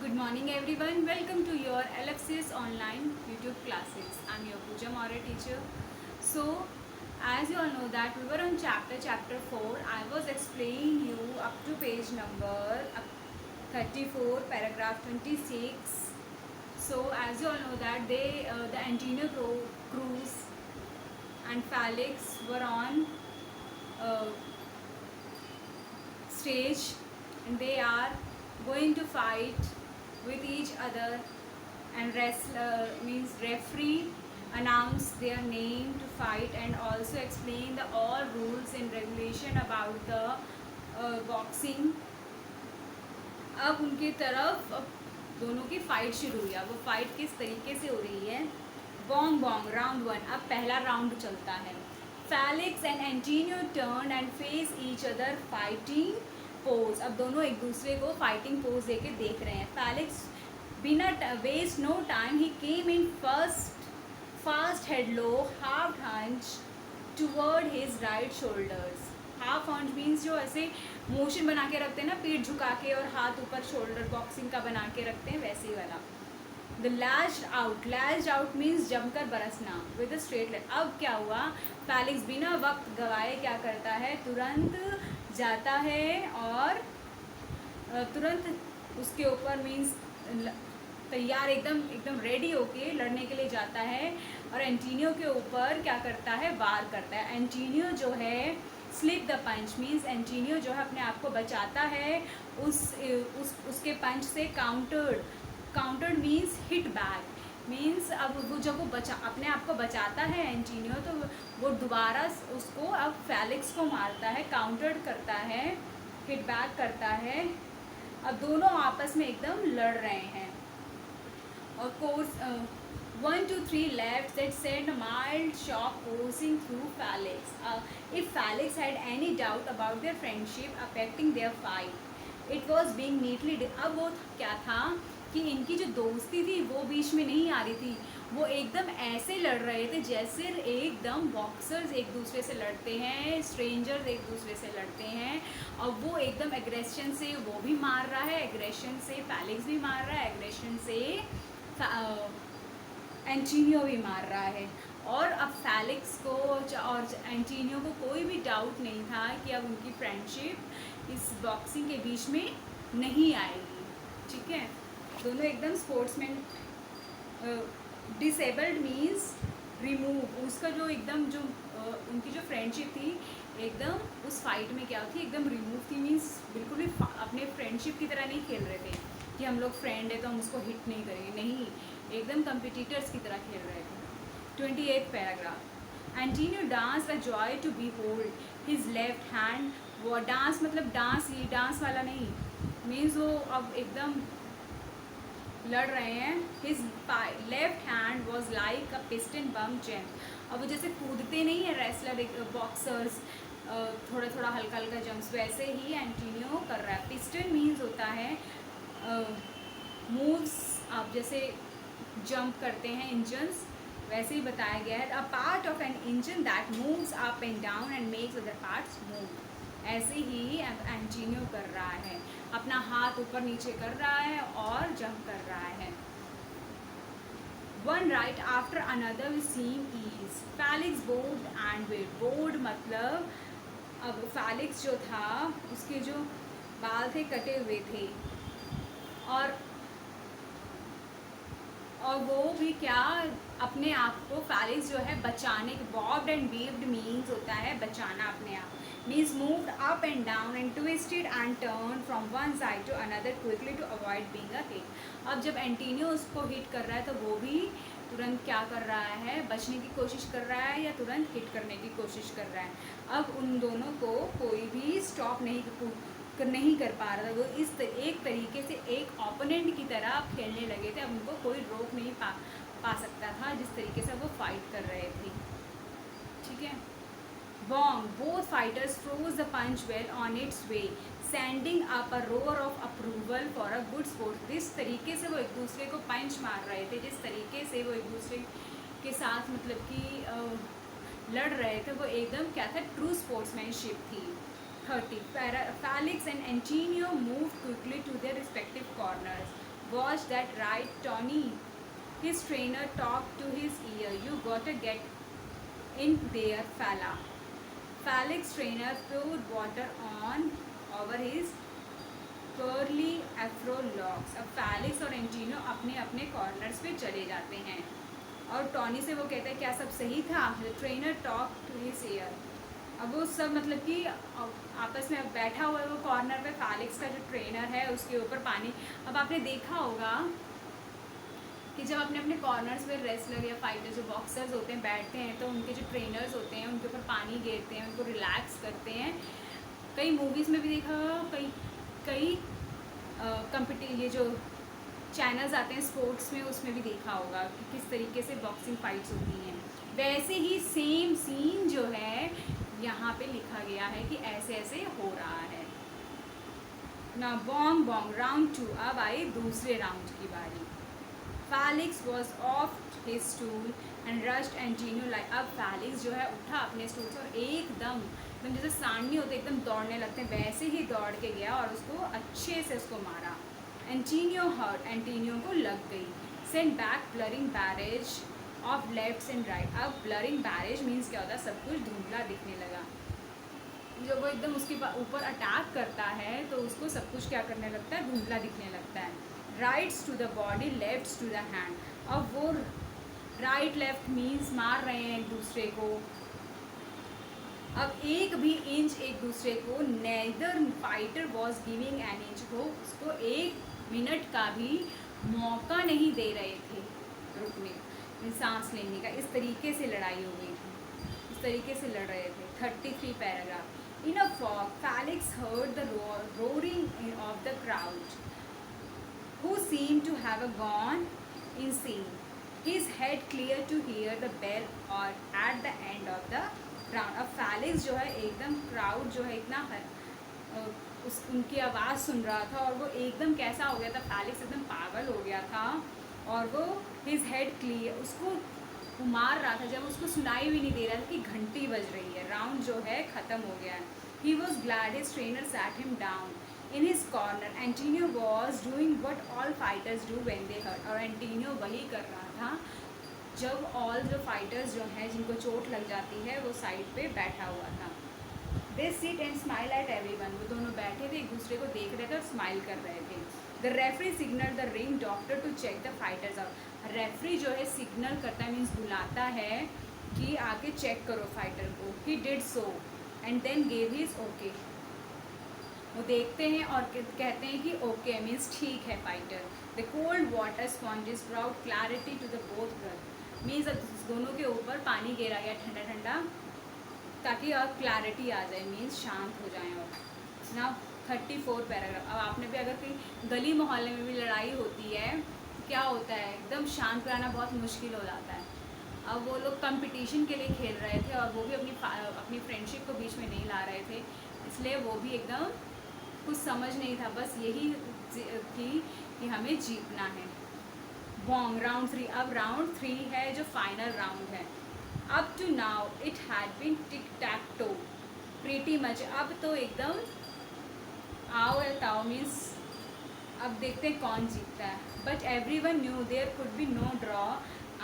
Good morning everyone. Welcome to your LFCS online YouTube classes. I'm your Pooja Maurya teacher. So, as you all know that we were on chapter 4. I was explaining you up to page number 34, paragraph 26. So, as you all know that the Antonio Cruz and Felix were on uh, stage and they are going to fight with each other, and wrestler means referee announce their name to fight and also explain the all rules and regulation about the boxing. अब उनकी तरफ अब दोनों की fight शुरू हुई. अब वो फाइट किस तरीके से हो रही है. Bong bong round 1. अब पहला राउंड चलता है. Felix and Antonio turn and face each other fighting pose. अब दोनों एक दूसरे को फाइटिंग पोज देके देख रहे हैं. फेलिक्स बिना waste no time he came in fast head low half hunch toward his right shoulders. Half hunch means जो ऐसे मोशन बना के रखते हैं ना, पीठ झुका के और हाथ ऊपर शोल्डर बॉक्सिंग का बना के रखते हैं, वैसे ही वाला. द लैश्ड आउट मीन्स जमकर बरसना विद अ स्ट्रेट लाइन. अब क्या हुआ, फेलिक्स बिना वक्त गवाए क्या करता है, तुरंत जाता है और तुरंत उसके ऊपर मीन्स तैयार एकदम रेडी होके लड़ने के लिए जाता है और एंटीनियो के ऊपर क्या करता है, वार करता है. एंटीनियो जो है slip the punch means Antonio जो है अपने आप को बचाता है उसके पंच से. Countered means hit back means अब वो जब वो अपने आप को बचाता है एंटीनियो, तो वो दोबारा उसको अब फेलिक्स को मारता है, काउंटर्ड करता है, हिट बैक करता है. अब दोनों आपस में एकदम लड़ रहे हैं. और course 1, 2, 3 left that sent a mild shock coursing through Felix. If Felix had any doubt about their friendship affecting their fight, it was being neatly. अब वो क्या था कि इनकी जो दोस्ती थी वो बीच में नहीं आ रही थी. वो एकदम ऐसे लड़ रहे थे जैसे एकदम बॉक्सर्स एक दूसरे से लड़ते हैं, स्ट्रेंजर्स एक दूसरे से लड़ते हैं. और वो एकदम एग्रेशन से वो भी मार रहा है, एग्रेशन से फेलिक्स भी मार रहा है, एग्रेशन से एंटीनियो भी मार रहा है. और अब फेलिक्स को और एंटीनियो को कोई भी डाउट नहीं था कि अब उनकी फ्रेंडशिप इस बॉक्सिंग के बीच में नहीं आएगी. ठीक है, दोनों एकदम स्पोर्ट्समैन. Disabled means remove. उसका जो एकदम जो उनकी जो फ्रेंडशिप थी एकदम उस फाइट में क्या थी, एकदम रिमूव थी. मीन्स बिल्कुल भी अपने फ्रेंडशिप की तरह नहीं खेल रहे थे कि हम लोग फ्रेंड है तो हम उसको हिट नहीं करेंगे. नहीं, एकदम कंपिटिटर्स की तरह खेल रहे थे. 28th paragraph. Antonio dance a joy to be hold his left hand. वो डांस मतलब डांस, ये डांस वाला नहीं मीन्स वो अब एकदम लड़ रहे हैं. His left hand was like a piston bam jam. अब वो जैसे कूदते नहीं है रेसलर बॉक्सर्स, थोड़ा थोड़ा हल्का हल्का जम्प्स, वैसे ही एंटीनियो कर रहा है. पिस्टन मीन्स होता है मूव्स. आप जैसे जंप करते हैं इंजन्स, वैसे ही बताया गया है. A part of an engine that moves up and down and makes other parts move. ऐसे ही एंटीनियो कर रहा है, अपना हाथ ऊपर नीचे कर रहा है और जंप कर रहा है. One right after another will seem ease. Felix board and wait. Board मतलब अब फेलिक्स जो था उसके जो बाल थे कटे हुए थे और वो भी क्या अपने आप को फेलिक्स जो है बचाने. बॉब्ड एंड वीव्ड मीन्स होता है बचाना अपने आप. Means moved up and down and twisted and turn from one side to another quickly to avoid being a hit. अब जब एंटीनियो उसको हिट कर रहा है तो वो भी तुरंत क्या कर रहा है, बचने की कोशिश कर रहा है या तुरंत हिट करने की कोशिश कर रहा है. अब उन दोनों को कोई भी स्टॉप नहीं कर पा रहा था. वो इस एक तरीके से एक ओपोनेंट की तरह खेलने लगे थे. अब उनको कोई रोक नहीं पा सकता था जिस तरीके से वो फाइट कर रहे थे. ठीक है. Bong. Both fighters froze the punch well on its way sending up a roar of approval for a good sport. जिस तरीके से वो एक दूसरे को पंच मार रहे थे, जिस तरीके से वो एक दूसरे के साथ मतलब कि लड़ रहे थे, वो एकदम क्या था, ट्रू स्पोर्ट्समैनशिप थी. 30. Felix and Antonio moved quickly to their respective corners. Watch that, right, Tony? His trainer talked to his ear. You gotta get in there, fella. Felix trainer poured water on over his curly afro locks. अब Felix और एंटीनो अपने अपने corners पे चले जाते हैं और Tony से वो कहता है क्या सब सही था. The trainer talk to his ear. अब वो सब मतलब कि आपस में बैठा हुआ है वो कॉर्नर पे. फेलिक्स का जो ट्रेनर है उसके ऊपर पानी. अब आपने देखा होगा कि जब अपने अपने कॉर्नर्स पे रेसलर या फाइटर जो बॉक्सर्स होते हैं बैठते हैं तो उनके जो ट्रेनर्स होते हैं उनके ऊपर पानी गिरते हैं, उनको रिलैक्स करते हैं. कई मूवीज़ में भी देखा होगा, कई कई ये जो चैनल्स आते हैं स्पोर्ट्स में उसमें भी देखा होगा कि किस तरीके से बॉक्सिंग फाइट्स होती हैं. वैसे ही सेम सीन जो है यहाँ पे लिखा गया है कि ऐसे ऐसे हो रहा है ना. Bong bong round 2. अब आई दूसरे राउंड की बारी. Felix was off his stool and rushed एंटीनो लाइक. अब फेलिक्स जो है उठा अपने स्टूल से और एकदम जैसे सांडनी होते एकदम दौड़ने लगते हैं वैसे ही दौड़ के गया और उसको अच्छे से उसको मारा. Antonio hurt. एंटीनियो को लग गई. Send back blurring barrage of left and right. अब ब्लरिंग बैरेज मीन्स क्या होता है, सब कुछ धुंधला दिखने लगा. जब वो एकदम उसके ऊपर अटैक करता है तो उसको सब कुछ क्या करने लगता है, धुंधला दिखने लगता है. Rights to the body, lefts to the hand. अब वो राइट लेफ्ट मीन्स मार रहे हैं एक दूसरे को. अब एक भी इंच एक दूसरे को. Neither fighter was giving an inch. वो उसको एक मिनट का भी मौका नहीं दे रहे थे रुकने, सांस लेने का. इस तरीके से लड़ाई हो गई थी, इस तरीके से लड़ रहे थे. 33 paragraph. In a fog Felix heard the roaring of the crowd who seemed to have gone insane. His head clear to hear the bell or at the end of the round. अब Felix जो है एकदम crowd जो है इतना उनकी आवाज़ सुन रहा था और वो एकदम कैसा हो गया था, फेलिक्स एकदम पागल हो गया था और वो हिज हेड क्लियर उसको वो मार रहा था जब उसको सुनाई भी नहीं दे रहा था कि घंटी बज रही है, राउंड जो है ख़त्म हो गया है. He was glad his trainer sat him down in his corner. Antonio was doing what all fighters do when they hurt. और एंटीनियो वही कर रहा था जब ऑल जो फाइटर्स जो हैं जिनको चोट लग जाती है वो साइड पे बैठा हुआ था. They sit and smile at everyone. वो दोनों बैठे थे एक दूसरे को देख रहे थे और स्माइल कर रहे थे. The referee signaled the ring doctor to check the fighters out. Referee जो है सिग्नल करता है मीन्स बुलाता है कि आके चेक करो फाइटर को. He did so and then gave his okay. वो देखते हैं और कहते हैं कि ओके मीन्स ठीक है fighter. The cold water sponges brought clarity to the both brother. Means दोनों के ऊपर पानी गिरा गया ठंडा ठंडा ताकि और क्लैरिटी आ जाए, मीन्स शांत हो जाए. और ना 34 पैराग्राफ. अब आपने भी अगर कहीं गली मोहल्ले में भी लड़ाई होती है क्या होता है, एकदम शांत कराना बहुत मुश्किल हो जाता है. अब वो लोग कंपटीशन के लिए खेल रहे थे और वो भी अपनी फ्रेंडशिप को बीच में नहीं ला रहे थे, इसलिए वो भी एकदम कुछ समझ नहीं था, बस यही थी कि हमें जीतना है. Bong round 3. अब राउंड 3 है जो फाइनल राउंड है. Up to now it had been tic tac toe pretty much. अब तो एकदम आओ या ताओ मीन्स अब देखते हैं कौन जीतता है. But every one knew there could be no draw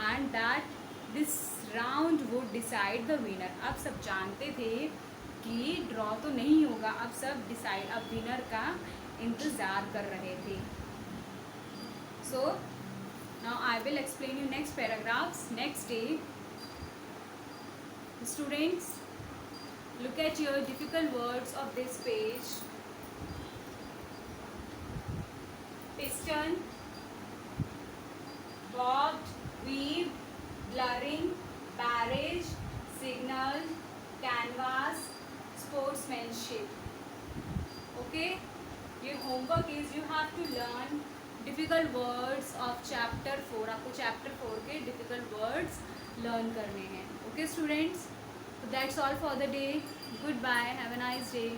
and that this round would decide the winner. अब सब जानते थे कि ड्रॉ तो नहीं होगा, अब सब डिसाइड अब विनर का इंतज़ार कर रहे थे. So now I will explain you next paragraphs next day. Students look at your difficult words of this page. Piston, bobbed, weave, blurring, barrage, signal, canvas, sportsmanship. Okay, your homework is you have to learn difficult words of chapter 4. आपको chapter 4 के difficult words learn करने हैं. Okay students, so that's all for the day. Goodbye, have a nice day.